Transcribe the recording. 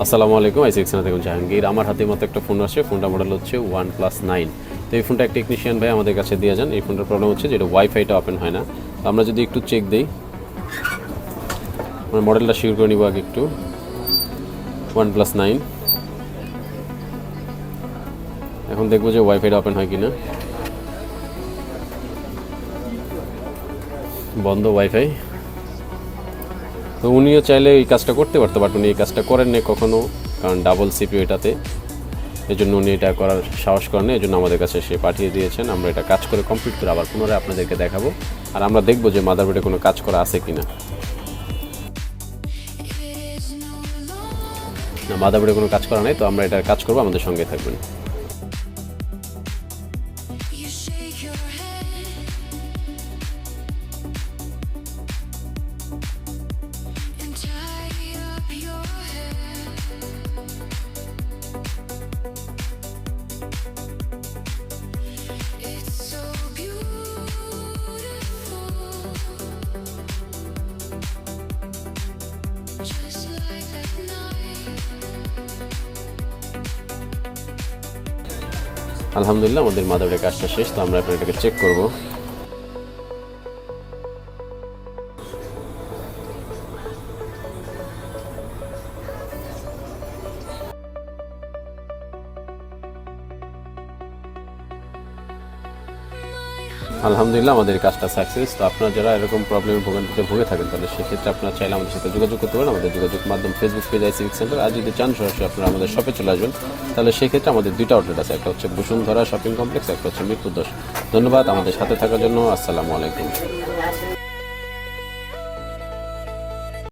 আসসালামু আলাইকুম, আইসি এক্সনা থেকে জাহাঙ্গীর। আমার হাতের মতো একটা ফোন আসছে, ফোনটা মডেল হচ্ছে OnePlus 9। তো এই ফোনটা এক টেকনিশিয়ান ভাই আমাদের কাছে দিয়ে যান। এই ফোনটার প্রবলেম হচ্ছে যেটা ওয়াইফাইটা ওপেন হয় না। তো আমরা যদি একটু চেক দিই, আমরা মডেলটা শিওর করে নিব আগে একটু। OnePlus 9, এখন দেখবো যে ওয়াইফাইটা ওপেন হয় কিনা। বন্ধ ওয়াইফাই। তো উনিও চাইলে এই কাজটা করতে পারতো, বাট উনি এই কাজটা করেন না কখনো, কারণ ডাবল সিপিইউ এটাতে। এই জন্য উনি এটা করার সাহস করেন না, এই জন্য আমাদের কাছে সে পাঠিয়ে দিয়েছেন। আমরা এটা কাজ করে কমপ্লিট করে আবার পুনরায় আপনাদেরকে দেখাবো, আর আমরা দেখবো যে মাদারবোর্ডে কোনো কাজ করা আছে কিনা। না, মাদারবোর্ডে কোনো কাজ করা নাই, তো আমরা এটার কাজ করবো, আমাদের সঙ্গে থাকবেন। আলহামদুলিল্লাহ, আমাদের মাদারবোর্ডের কাজটা শেষ। তো আমরা এখন এটাকে চেক করব। আলহামদুলিল্লাহ, আমাদের কাজটা সাকসেস। তো আপনারা যারা এরকম প্রবলেমে ভোগান্তিতে ভুগে থাকেন, তাহলে সেক্ষেত্রে আপনারা চাইলে আমাদের সাথে যোগাযোগ করতে পারেন। আমাদের যোগাযোগ মাধ্যম ফেসবুক পেজ আইসি সেন্টার। আর যদি চান সরাসরি আপনারা আমাদের শপে চলে আসবেন, তাহলে সেক্ষেত্রে আমাদের দুইটা আউটলেট আছে, একটা হচ্ছে বসুন্ধরা শপিং কমপ্লেক্স, একটা হচ্ছে মিরপুর 10। ধন্যবাদ আমাদের সাথে থাকার জন্য। আসসালামু আলাইকুম।